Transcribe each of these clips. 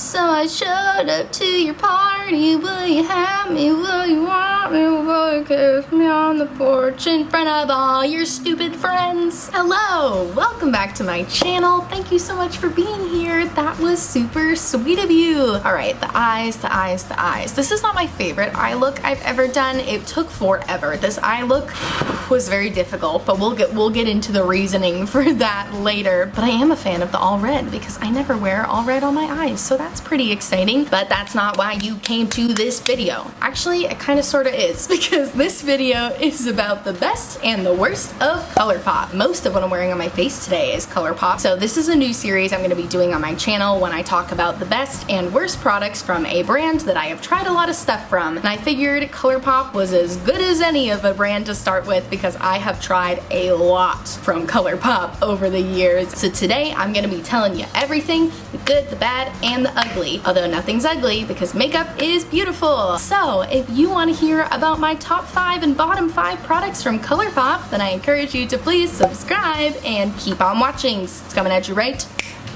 So I showed up to your party. Will you have me? Will you want me? Will you kiss me on the porch in front of all your stupid friends? Hello, welcome back to my channel. Thank you so much for being here. That was super sweet of you. All right, the eyes, the eyes, the eyes. This is not my favorite eye look I've ever done. It took forever. This eye look was very difficult, but we'll get into the reasoning for that later. But I am a fan of the all red because I never wear all red on my eyes, so that's pretty exciting. But that's not why you came to this video. Actually, it kind of sort of is, because this video is about the best and the worst of Colourpop. Most of what I'm wearing on my face today is Colourpop, so this is a new series I'm going to be doing on my channel when I talk about the best and worst products from a brand that I have tried a lot of stuff from. And I figured Colourpop was as good as any of a brand to start with because I have tried a lot from Colourpop over the years. So today I'm going to be telling you everything, the good, the bad, and the ugly. Although nothing's ugly because makeup is beautiful. So if you want to hear about my top 5 and bottom 5 products from Colourpop, then I encourage you to please subscribe and keep on watching. It's coming at you right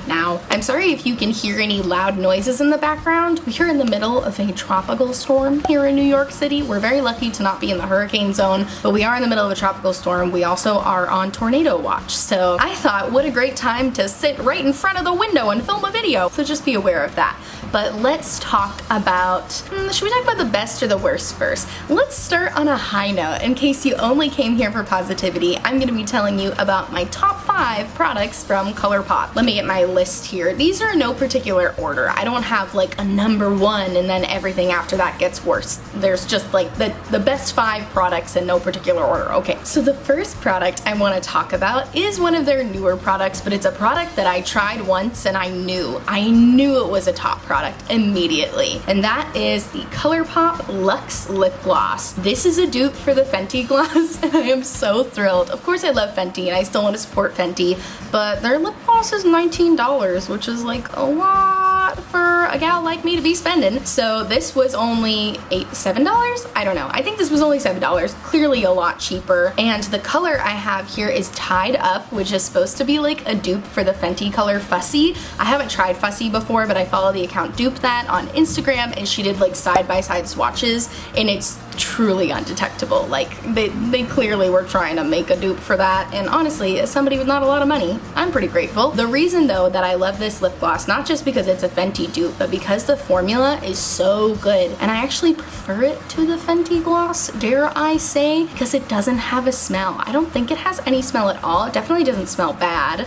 now. I'm sorry if you can hear any loud noises in the background. We are in the middle of a tropical storm here in New York City. We're very lucky to not be in the hurricane zone, but we are in the middle of a tropical storm. We also are on tornado watch. So I thought, what a great time to sit right in front of the window and film a video. So just be aware of that. But let's talk about, should we talk about the best or the worst first? Let's start on a high note. In case you only came here for positivity, I'm going to be telling you about my top 5 products from Colourpop. Let me get my list here. These are in no particular order. I don't have like a number 1 and then everything after that gets worse. There's just like the best 5 products in no particular order. Okay, so the first product I want to talk about is one of their newer products, but it's a product that I tried once and I knew it was a top product immediately, and that is the Colourpop Luxe Lip Gloss. This is a dupe for the Fenty gloss, and I am so thrilled. Of course I love Fenty and I still want to support Fenty, but their lip gloss is $19, which is like a lot for a gal like me to be spending. So this was only $7? I don't know. I think this was only $7. Clearly a lot cheaper. And the color I have here is Tied Up, which is supposed to be like a dupe for the Fenty color Fussy. I haven't tried Fussy before, but I follow the account Dupe That on Instagram, and she did like side-by-side swatches, and it's truly undetectable. Like they clearly were trying to make a dupe for that, and honestly, as somebody with not a lot of money, I'm pretty grateful. The reason though that I love this lip gloss, not just because it's a Fenty dupe, but because the formula is so good, and I actually prefer it to the Fenty gloss, dare I say, because it doesn't have a smell. I don't think it has any smell at all. It definitely doesn't smell bad.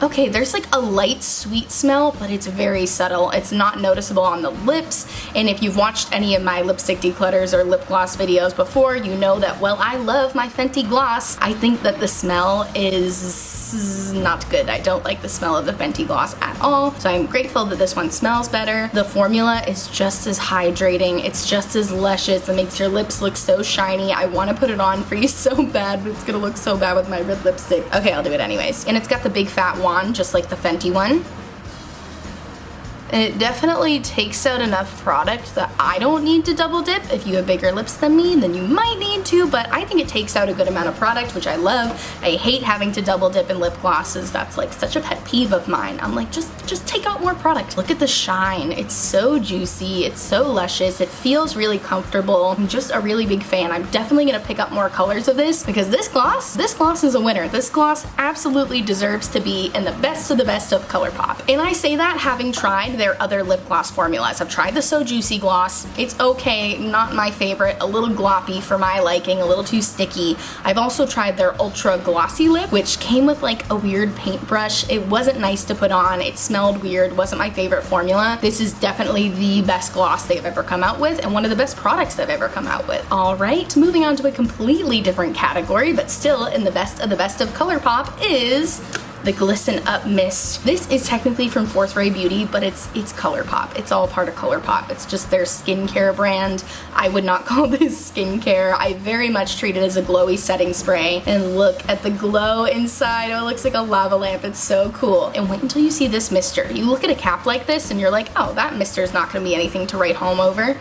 Okay, there's like a light sweet smell, but it's very subtle. It's not noticeable on the lips, and if you've watched any of my lipstick declutters or lip gloss videos before, you know that while I love my Fenty gloss, I think that the smell is not good. I don't like the smell of the Fenty gloss at all, so I'm grateful that this one smells better. The formula is just as hydrating. It's just as luscious. It makes your lips look so shiny. I want to put it on for you so bad, but it's gonna look so bad with my red lipstick. Okay, I'll do it anyways. And it's got the big fat wand, just like the Fenty one. And it definitely takes out enough product that I don't need to double dip. If you have bigger lips than me, then you might need to, but I think it takes out a good amount of product, which I love. I hate having to double dip in lip glosses. That's like such a pet peeve of mine. I'm like, just take out more product. Look at the shine. It's so juicy. It's so luscious. It feels really comfortable. I'm just a really big fan. I'm definitely gonna pick up more colors of this because this gloss is a winner. This gloss absolutely deserves to be in the best of Colourpop. And I say that having tried their other lip gloss formulas. I've tried the So Juicy gloss. It's okay, not my favorite, a little gloppy for my liking, a little too sticky. I've also tried their Ultra Glossy Lip, which came with like a weird paintbrush. It wasn't nice to put on. It smelled weird, wasn't my favorite formula. This is definitely the best gloss they've ever come out with and one of the best products they've ever come out with. All right, moving on to a completely different category, but still in the best of Colourpop is the Glisten Up Mist. This is technically from Fourth Ray Beauty, but it's Colourpop. It's all part of Colourpop. It's just their skincare brand. I would not call this skincare. I very much treat it as a glowy setting spray. And look at the glow inside. Oh, it looks like a lava lamp. It's so cool. And wait until you see this mister. You look at a cap like this and you're like, oh, that mister is not gonna be anything to write home over.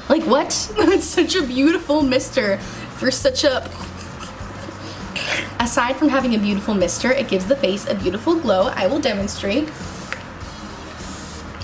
Like what? That's such a beautiful mister for such a... Aside from having a beautiful mister, it gives the face a beautiful glow. I will demonstrate.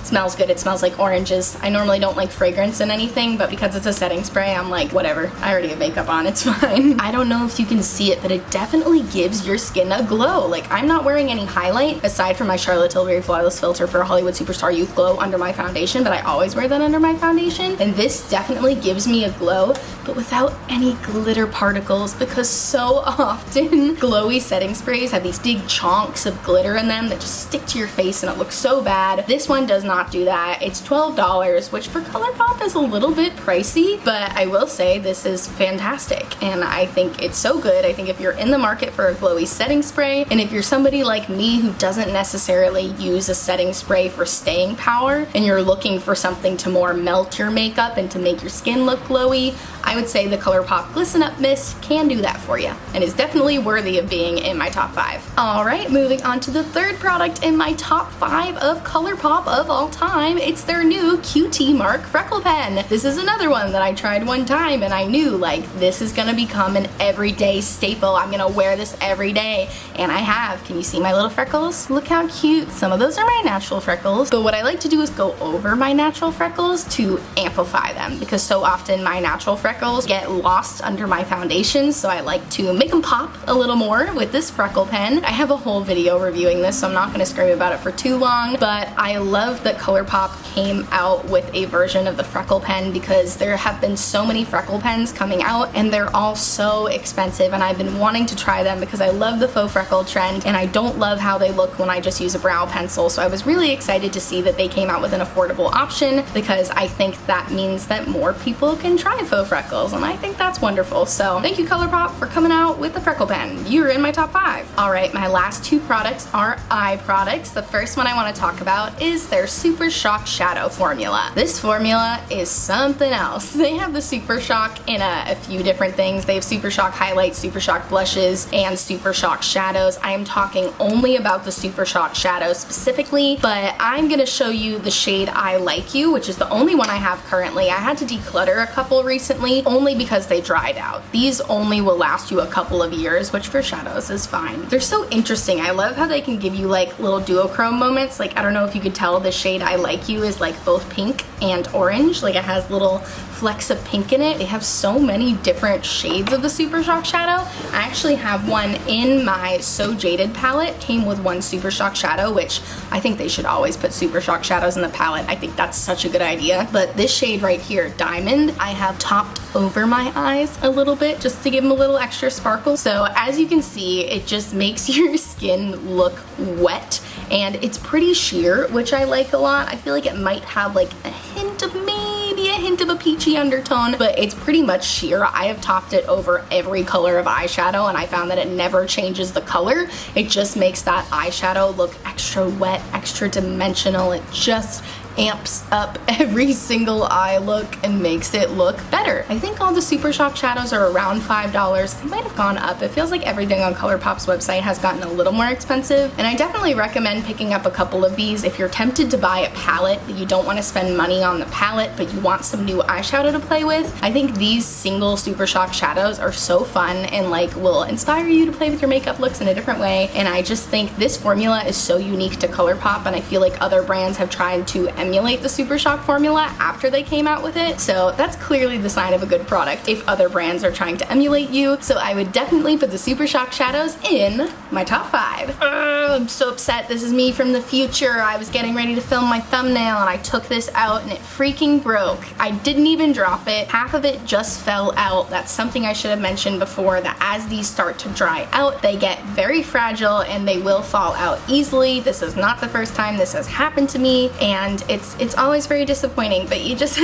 smells good. It smells like oranges. I normally don't like fragrance in anything, but because it's a setting spray, I'm like, whatever. I already have makeup on, it's fine. I don't know if you can see it, but it definitely gives your skin a glow. Like, I'm not wearing any highlight aside from my Charlotte Tilbury Flawless Filter for Hollywood Superstar Youth Glow under my foundation, but I always wear that under my foundation. And this definitely gives me a glow, but without any glitter particles, because so often glowy setting sprays have these big chunks of glitter in them that just stick to your face and it looks so bad. This one does not do that. It's $12, which for Colourpop is a little bit pricey, but I will say this is fantastic and I think it's so good. I think if you're in the market for a glowy setting spray, and if you're somebody like me who doesn't necessarily use a setting spray for staying power and you're looking for something to more melt your makeup and to make your skin look glowy, I would say the Colourpop Glisten Up Mist can do that for you and is definitely worthy of being in my top 5. Alright, moving on to the third product in my top 5 of Colourpop of all time. It's their new QT Mark Freckle Pen. This is another one that I tried one time and I knew like this is gonna become an everyday staple. I'm gonna wear this every day, and I have. Can you see my little freckles? Look how cute. Some of those are my natural freckles, but what I like to do is go over my natural freckles to amplify them, because so often my natural freckles get lost under my foundation, so I like to make them pop a little more with this freckle pen. I have a whole video reviewing this, so I'm not gonna scream about it for too long, but I love that Colourpop came out with a version of the freckle pen because there have been so many freckle pens coming out and they're all so expensive, and I've been wanting to try them because I love the faux freckle trend and I don't love how they look when I just use a brow pencil. So I was really excited to see that they came out with an affordable option, because I think that means that more people can try faux freckles, and I think that's wonderful. So thank you Colourpop for coming out with the freckle pen. You're in my top 5. Alright, my last two products are eye products. The first one I want to talk about is their Super Shock Shadow formula. This formula is something else. They have the Super Shock in a few different things. They have Super Shock highlights, Super Shock blushes, and Super Shock shadows. I am talking only about the Super Shock shadows specifically, but I'm gonna show you the shade I Like You, which is the only one I have currently. I had to declutter a couple recently only because they dried out. These only will last you a couple of years, which for shadows is fine. They're so interesting. I love how they can give you like little duochrome moments. Like, I don't know if you could tell the shade I Like You is like both pink and orange. Like, it has little flecks of pink in it. They have so many different shades of the Super Shock shadow. I actually have one in my So Jaded palette. Came with one Super Shock shadow, which I think they should always put Super Shock shadows in the palette. I think that's such a good idea. But this shade right here, Diamond, I have topped over my eyes a little bit just to give them a little extra sparkle. So as you can see, it just makes your skin look wet, and it's pretty sheer, which I like a lot. I feel like it might have like a hint of maybe a hint of a peachy undertone, but it's pretty much sheer. I have topped it over every color of eyeshadow and I found that it never changes the color. It just makes that eyeshadow look extra wet, extra dimensional. It just amps up every single eye look and makes it look better. I think all the Super Shock shadows are around $5. They might have gone up. It feels like everything on Colourpop's website has gotten a little more expensive, and I definitely recommend picking up a couple of these if you're tempted to buy a palette but you don't want to spend money on the palette but you want some new eyeshadow to play with. I think these single Super Shock shadows are so fun and like will inspire you to play with your makeup looks in a different way, and I just think this formula is so unique to Colourpop, and I feel like other brands have tried to emulate the Super Shock formula after they came out with it. So that's clearly the sign of a good product if other brands are trying to emulate you. So I would definitely put the Super Shock shadows in my top 5. I'm so upset. This is me from the future. I was getting ready to film my thumbnail and I took this out and it freaking broke. I didn't even drop it. Half of it just fell out. That's something I should have mentioned before, that as these start to dry out, they get very fragile and they will fall out easily. This is not the first time this has happened to me, and it's always very disappointing, but you just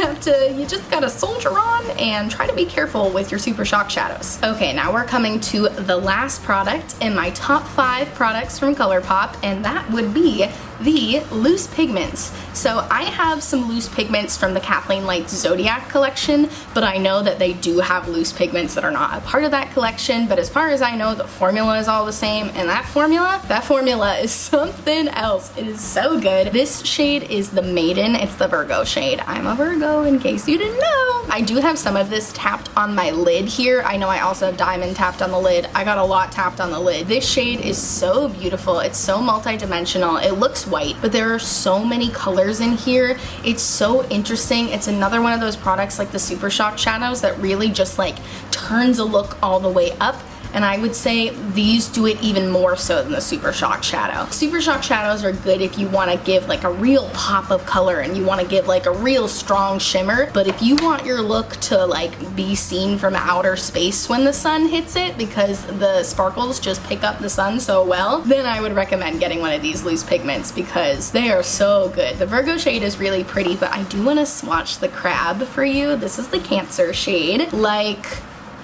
gotta soldier on and try to be careful with your Super Shock shadows. Okay, now we're coming to the last product in my top 5 products from Colourpop, and that would be the loose pigments. So I have some loose pigments from the Kathleen Light Zodiac collection, but I know that they do have loose pigments that are not a part of that collection, but as far as I know, the formula is all the same, and that formula is something else. It is so good. This shade is the Maiden. It's the Virgo shade. I'm a Virgo, in case you didn't know. I do have some of this tapped on my lid here. I know I also have Diamond tapped on the lid. I got a lot tapped on the lid. This shade is so beautiful. It's so multi-dimensional. It looks white, but there are so many colors in here. It's so interesting. It's another one of those products like the Super Shock shadows that really just like turns a look all the way up. And I would say these do it even more so than the Super Shock shadow. Super Shock shadows are good if you want to give like a real pop of color and you want to give like a real strong shimmer. But if you want your look to like be seen from outer space when the sun hits it, because the sparkles just pick up the sun so well, then I would recommend getting one of these loose pigments because they are so good. The Virgo shade is really pretty, but I do want to swatch the Crab for you. This is the Cancer shade. Like,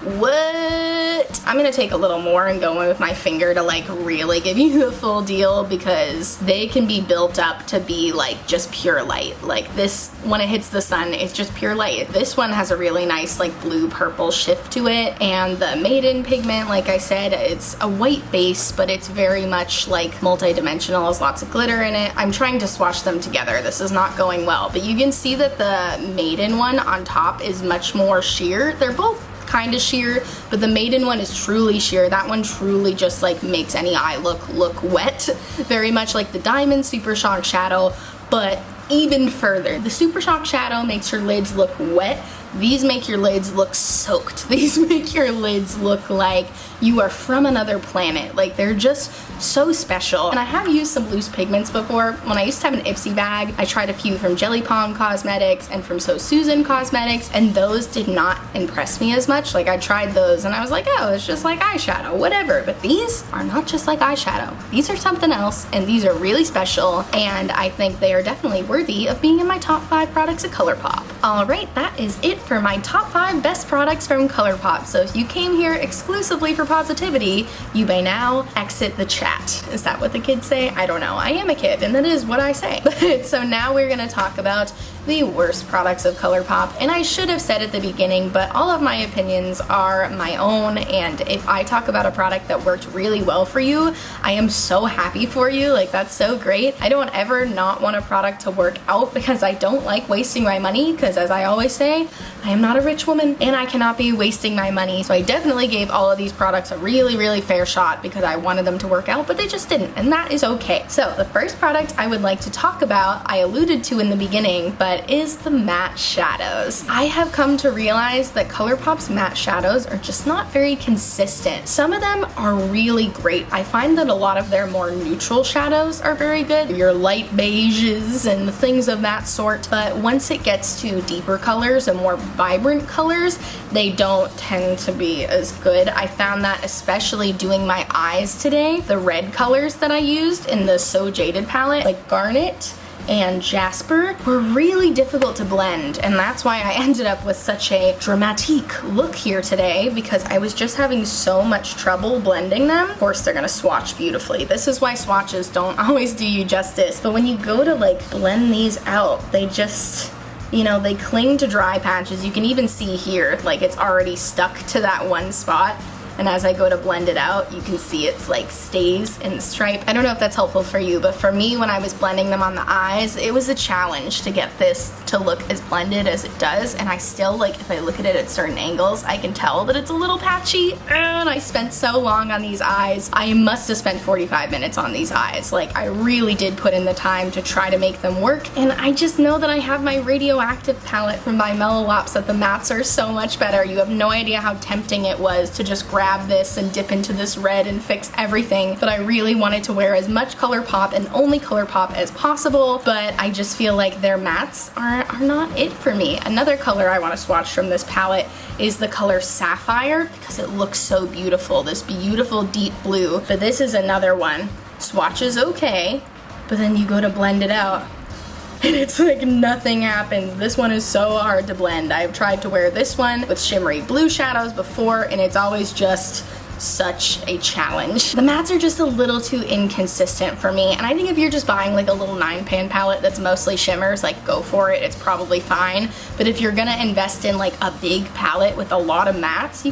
what? I'm gonna take a little more and go in with my finger to like really give you the full deal, because they can be built up to be like just pure light. Like this, when it hits the sun, it's just pure light. This one has a really nice like blue purple shift to it, and the Maiden pigment, like I said, it's a white base, but it's very much like multi-dimensional, has lots of glitter in it. I'm trying to swatch them together. This is not going well, but you can see that the Maiden one on top is much more sheer. They're both kind of sheer, but the Maiden one is truly sheer. That one truly just like makes any eye look wet, very much like the Diamond Super Shock shadow, but even further. The Super Shock shadow makes your lids look wet. These make your lids look soaked. These make your lids look like you are from another planet. Like, they're just so special. And I have used some loose pigments before. When I used to have an Ipsy bag, I tried a few from Jelly Palm Cosmetics and from So Susan Cosmetics, and those did not impress me as much. Like, I tried those and I was like, oh, it's just like eyeshadow, whatever. But these are not just like eyeshadow. These are something else, and these are really special, and I think they are definitely worthy of being in my top 5 products at Colourpop. All right, that is it for my top 5 best products from Colourpop. So if you came here exclusively for positivity, you may now exit the chat. Is that what the kids say? I don't know. I am a kid, and that is what I say. But so now we're gonna talk about the worst products of Colourpop, and I should have said at the beginning, but all of my opinions are my own, and if I talk about a product that worked really well for you, I am so happy for you. Like, that's so great. I don't ever not want a product to work out, because I don't like wasting my money, because as I always say, I am not a rich woman and I cannot be wasting my money. So I definitely gave all of these products a really fair shot because I wanted them to work out, but they just didn't, and that is okay. So the first product I would like to talk about, I alluded to in the beginning, but is the matte shadows. I have come to realize that Colourpop's matte shadows are just not very consistent. Some of them are really great. I find that a lot of their more neutral shadows are very good, your light beiges and things of that sort, but once it gets to deeper colors and more vibrant colors, they don't tend to be as good. I found that especially doing my eyes today, the red colors that I used in the So Jaded palette, like Garnet and Jasper, were really difficult to blend, and that's why I ended up with such a dramatic look here today, because I was just having so much trouble blending them. Of course, they're gonna swatch beautifully. This is why swatches don't always do you justice, but when you go to like blend these out, they just, you know, they cling to dry patches. You can even see here, like it's already stuck to that one spot. And as I go to blend it out, you can see it's like stays in stripe. I don't know if that's helpful for you, but for me, when I was blending them on the eyes, it was a challenge to get this to look as blended as it does. And I still, like, if I look at it at certain angles, I can tell that it's a little patchy. And I spent so long on these eyes. I must have spent 45 minutes on these eyes. Like, I really did put in the time to try to make them work. And I just know that I have my Radioactive palette from by Mellow Lops, that the mattes are so much better. You have no idea how tempting it was to just grab this and dip into this red and fix everything, but I really wanted to wear as much Colourpop and only Colourpop as possible, but I just feel like their mattes are not it for me. Another color I want to swatch from this palette is the color Sapphire, because it looks so beautiful, this beautiful deep blue, but this is another one. Swatch is okay, but then you go to blend it out, and it's like nothing happens. This one is so hard to blend. I've tried to wear this one with shimmery blue shadows before, and it's always just such a challenge. The mattes are just a little too inconsistent for me, and I think if you're just buying like a little 9-pan palette that's mostly shimmers, like go for it, it's probably fine. But if you're gonna invest in like a big palette with a lot of mattes,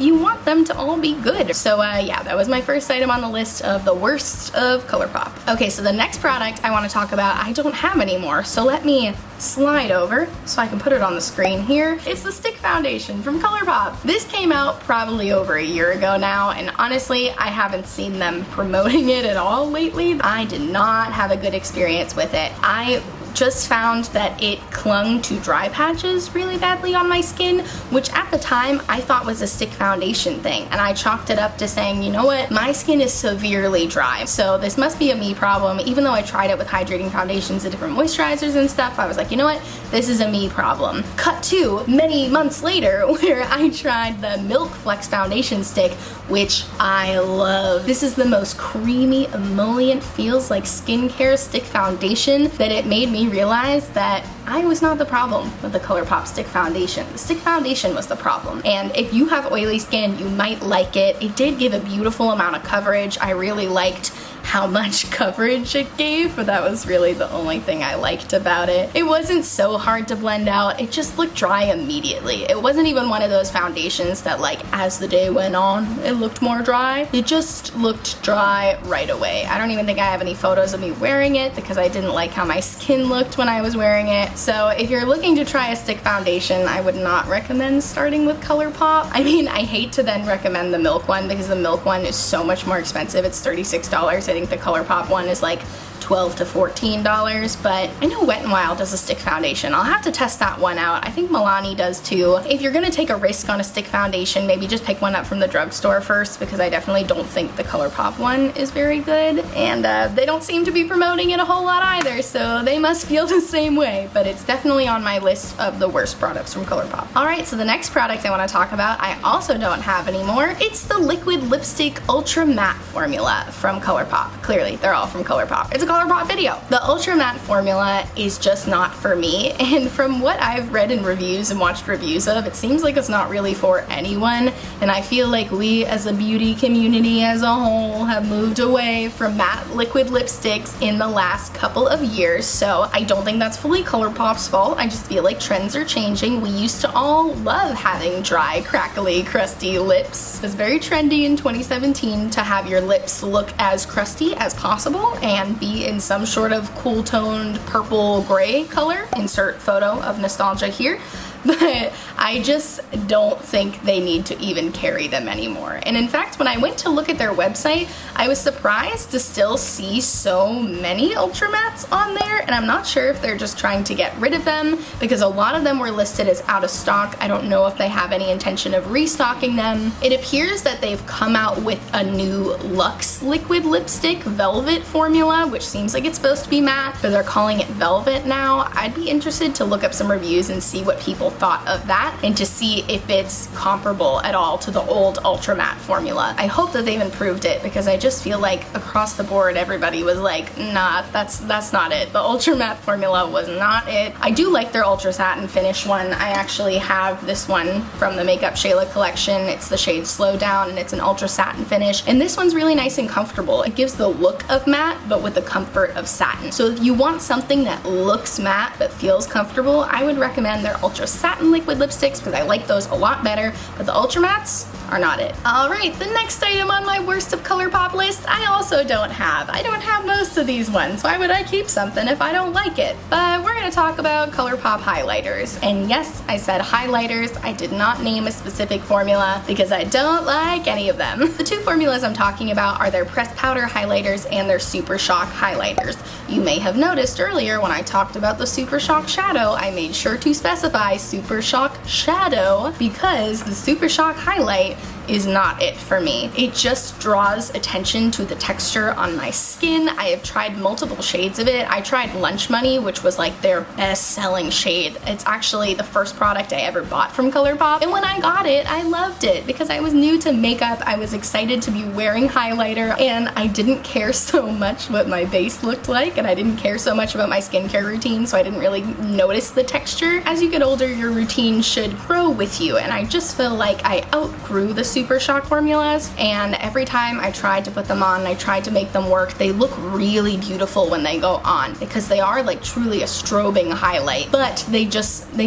you want them to all be good. So yeah, that was my first item on the list of the worst of Colourpop. Okay, so the next product I want to talk about, I don't have anymore, so let me slide over so I can put it on the screen here. It's the stick foundation from Colourpop. This came out probably over a year ago now, and honestly, I haven't seen them promoting it at all lately. I did not have a good experience with it. I just found that it clung to dry patches really badly on my skin, which at the time I thought was a stick foundation thing, and I chalked it up to saying, you know what, my skin is severely dry, so this must be a me problem. Even though I tried it with hydrating foundations and different moisturizers and stuff, I was like, you know what, this is a me problem. Cut to many months later where I tried the Milk Flex foundation stick, which I love. This is the most creamy, emollient, feels like skincare stick foundation that it made me realize that I was not the problem with the Colourpop stick foundation. The stick foundation was the problem. And if you have oily skin, you might like it. It did give a beautiful amount of coverage. I really liked how much coverage it gave, but that was really the only thing I liked about it. It wasn't so hard to blend out. It just looked dry immediately. It wasn't even one of those foundations that, like, as the day went on, it looked more dry. It just looked dry right away. I don't even think I have any photos of me wearing it because I didn't like how my skin looked when I was wearing it. So if you're looking to try a stick foundation, I would not recommend starting with Colourpop. I mean, I hate to then recommend the Milk one because the Milk one is so much more expensive. It's $36. I think the Colourpop one is like $12 to $14, but I know Wet n Wild does a stick foundation. I'll have to test that one out. I think Milani does too. If you're gonna take a risk on a stick foundation, maybe just pick one up from the drugstore first, because I definitely don't think the Colourpop one is very good, and they don't seem to be promoting it a whole lot either, so they must feel the same way, but it's definitely on my list of the worst products from Colourpop. Alright, so the next product I want to talk about, I also don't have anymore. It's the Liquid Lipstick Ultra Matte formula from Colourpop. Clearly, they're all from Colourpop. It's a Colourpop video. The Ultra Matte formula is just not for me, and from what I've read in reviews and watched reviews of, it seems like it's not really for anyone, and I feel like we as a beauty community as a whole have moved away from matte liquid lipsticks in the last couple of years, so I don't think that's fully Colourpop's fault. I just feel like trends are changing. We used to all love having dry, crackly, crusty lips. It was very trendy in 2017 to have your lips look as crusty as possible and be in some sort of cool toned purple gray color. Insert photo of nostalgia here. But I just don't think they need to even carry them anymore. And in fact, when I went to look at their website, I was surprised to still see so many Ultra Mattes on there, and I'm not sure if they're just trying to get rid of them, because a lot of them were listed as out of stock. I don't know if they have any intention of restocking them. It appears that they've come out with a new Luxe liquid lipstick velvet formula, which seems like it's supposed to be matte, but they're calling it velvet now. I'd be interested to look up some reviews and see what people thought of that, and to see if it's comparable at all to the old Ultra Matte formula. I hope that they've improved it, because I just feel like across the board everybody was like, nah, that's not it. The Ultra Matte formula was not it. I do like their Ultra Satin Finish one. I actually have this one from the Makeup Shayla collection. It's the shade Slow Down, and it's an Ultra Satin finish, and this one's really nice and comfortable. It gives the look of matte but with the comfort of satin. So if you want something that looks matte but feels comfortable, I would recommend their Ultra Satin liquid lipsticks, because I like those a lot better, but the Ultra Mattes are not it. Alright, the next item on my worst of Colourpop list, I also don't have. I don't have most of these ones. Why would I keep something if I don't like it? But we're going to talk about Colourpop Highlighters. And yes, I said highlighters. I did not name a specific formula because I don't like any of them. The two formulas I'm talking about are their pressed powder highlighters and their Super Shock highlighters. You may have noticed earlier when I talked about the Super Shock Shadow, I made sure to specify Super Shock Shadow, because the Super Shock highlight is not it for me. It just draws attention to the texture on my skin. I have tried multiple shades of it. I tried Lunch Money, which was like their best-selling shade. It's actually the first product I ever bought from Colourpop, and when I got it, I loved it because I was new to makeup. I was excited to be wearing highlighter, and I didn't care so much what my base looked like, and I didn't care so much about my skincare routine, so I didn't really notice the texture. As you get older, your routine should grow with you, and I just feel like I outgrew the Super Shock formulas, and every time I tried to put them on, I tried to make them work, they look really beautiful when they go on, because they are like truly a strobing highlight, but they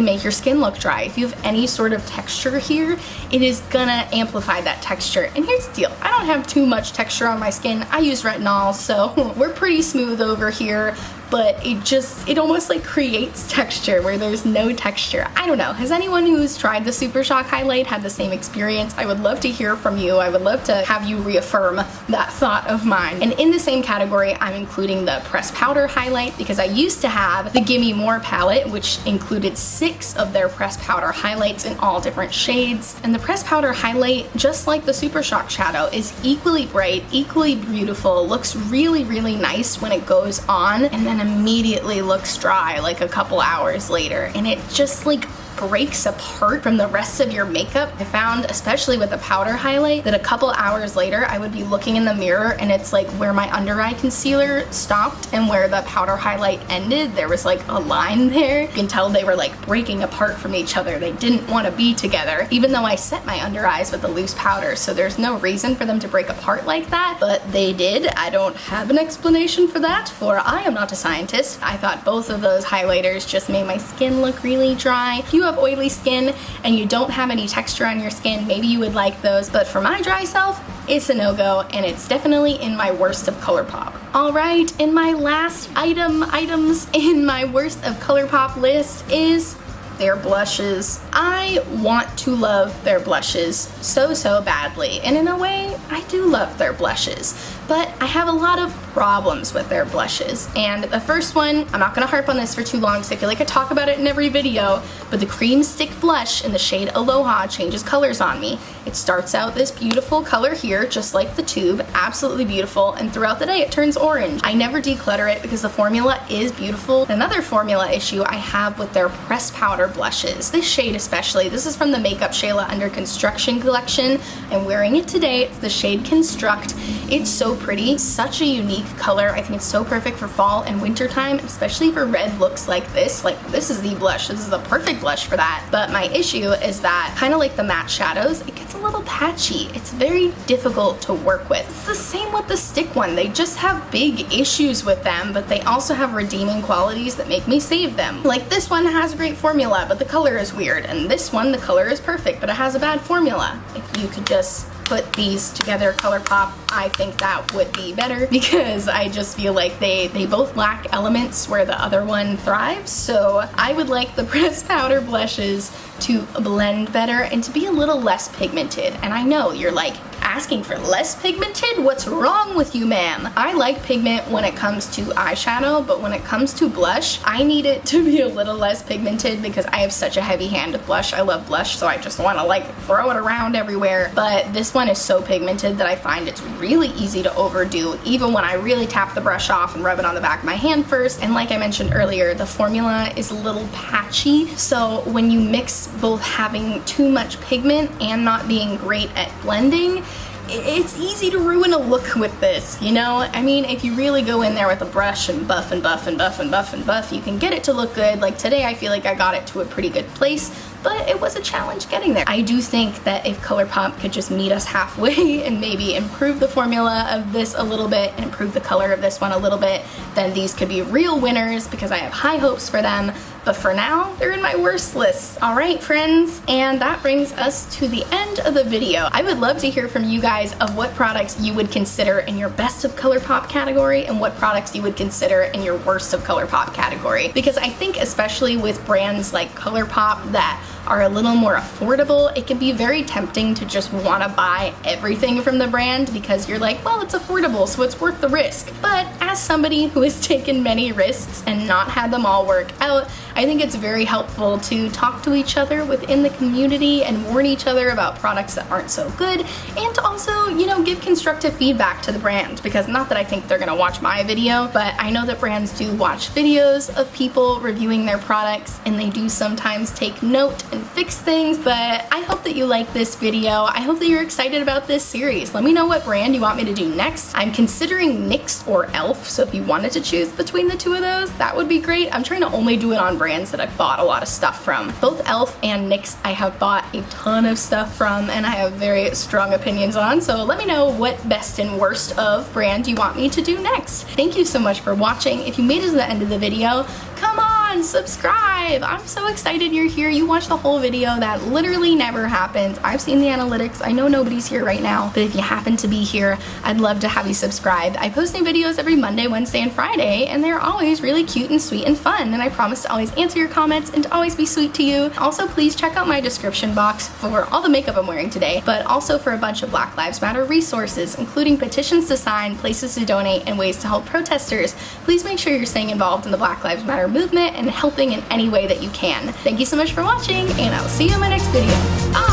make your skin look dry. If you have any sort of texture here, it is gonna amplify that texture. And here's the deal, I don't have too much texture on my skin. I use retinol, so we're pretty smooth over here, but it almost like creates texture where there's no texture. I don't know. Has anyone who's tried the Super Shock highlight had the same experience? I would love to hear from you. I would love to have you reaffirm that thought of mine. And in the same category, I'm including the pressed powder highlight because I used to have the Gimme More palette, which included 6 of their pressed powder highlights in all different shades. And the pressed powder highlight, just like the Super Shock shadow, is equally bright, equally beautiful, looks really, really nice when it goes on, and then immediately looks dry like a couple hours later. And it just like breaks apart from the rest of your makeup. I found, especially with the powder highlight, that a couple hours later I would be looking in the mirror and it's like where my under eye concealer stopped and where the powder highlight ended, there was like a line there. You can tell they were like breaking apart from each other. They didn't want to be together, even though I set my under eyes with the loose powder, so there's no reason for them to break apart like that, but they did. I don't have an explanation for that, for I am not a scientist. I thought both of those highlighters just made my skin look really dry. If you have oily skin and you don't have any texture on your skin, maybe you would like those, but for my dry self, it's a no-go, and it's definitely in my worst of Colourpop. Alright, and my last items in my worst of Colourpop list is their blushes. I want to love their blushes so badly, and in a way, I do love their blushes, but I have a lot of problems with their blushes. And the first one, I'm not gonna harp on this for too long because I feel like I talk about it in every video, but the cream stick blush in the shade Aloha changes colors on me. It starts out this beautiful color here, just like the tube, absolutely beautiful, and throughout the day it turns orange. I never declutter it because the formula is beautiful. Another formula issue I have with their pressed powder blushes, this shade especially, this is from the Makeup Shayla Under Construction collection. I'm wearing it today. It's the shade Construct. It's so pretty, such a unique color. I think it's so perfect for fall and winter time, especially for red looks like this. Like, this is the blush. This is the perfect blush for that. But my issue is that, kind of like the matte shadows, it gets a little patchy. It's very difficult to work with. It's the same with the stick one. They just have big issues with them, but they also have redeeming qualities that make me save them. Like, this one has a great formula, but the color is weird. And this one, the color is perfect, but it has a bad formula. If you could just put these together, Colourpop, I think that would be better, because I just feel like they both lack elements where the other one thrives. So I would like the pressed powder blushes to blend better and to be a little less pigmented. And I know you're like, asking for less pigmented? What's wrong with you, ma'am? I like pigment when it comes to eyeshadow, but when it comes to blush, I need it to be a little less pigmented because I have such a heavy hand with blush. I love blush, so I just want to like throw it around everywhere. But this one is so pigmented that I find it's really easy to overdo, even when I really tap the brush off and rub it on the back of my hand first. And like I mentioned earlier, the formula is a little patchy, so when you mix both having too much pigment and not being great at blending, it's easy to ruin a look with this, you know? I mean, if you really go in there with a brush and buff and buff and buff and buff and buff, you can get it to look good. Like today, I feel like I got it to a pretty good place, but it was a challenge getting there. I do think that if Colourpop could just meet us halfway and maybe improve the formula of this a little bit and improve the color of this one a little bit, then these could be real winners because I have high hopes for them. But for now, they're in my worst list. All right, friends, and that brings us to the end of the video. I would love to hear from you guys of what products you would consider in your best of Colourpop category and what products you would consider in your worst of Colourpop category. Because I think especially with brands like Colourpop that are a little more affordable, it can be very tempting to just want to buy everything from the brand because you're like, well, it's affordable, so it's worth the risk. But as somebody who has taken many risks and not had them all work out, I think it's very helpful to talk to each other within the community and warn each other about products that aren't so good, and to also, you know, give constructive feedback to the brand, because not that I think they're gonna watch my video, but I know that brands do watch videos of people reviewing their products, and they do sometimes take note and fix things. But I hope that you like this video. I hope that you're excited about this series. Let me know what brand you want me to do next. I'm considering NYX or e.l.f., so if you wanted to choose between the two of those, that would be great. I'm trying to only do it on brands that I've bought a lot of stuff from. Both e.l.f. and NYX I have bought a ton of stuff from and I have very strong opinions on, so let me know what best and worst of brand you want me to do next. Thank you so much for watching. If you made it to the end of the video, come on! on, subscribe. I'm so excited you're here. You watched the whole video. That literally never happens. I've seen the analytics. I know nobody's here right now, but if you happen to be here, I'd love to have you subscribed. I post new videos every Monday, Wednesday, and Friday, and they're always really cute and sweet and fun, and I promise to always answer your comments and to always be sweet to you. Also, please check out my description box for all the makeup I'm wearing today, but also for a bunch of Black Lives Matter resources, including petitions to sign, places to donate, and ways to help protesters. Please make sure you're staying involved in the Black Lives Matter movement and helping in any way that you can. Thank you so much for watching, and I'll see you in my next video. Bye!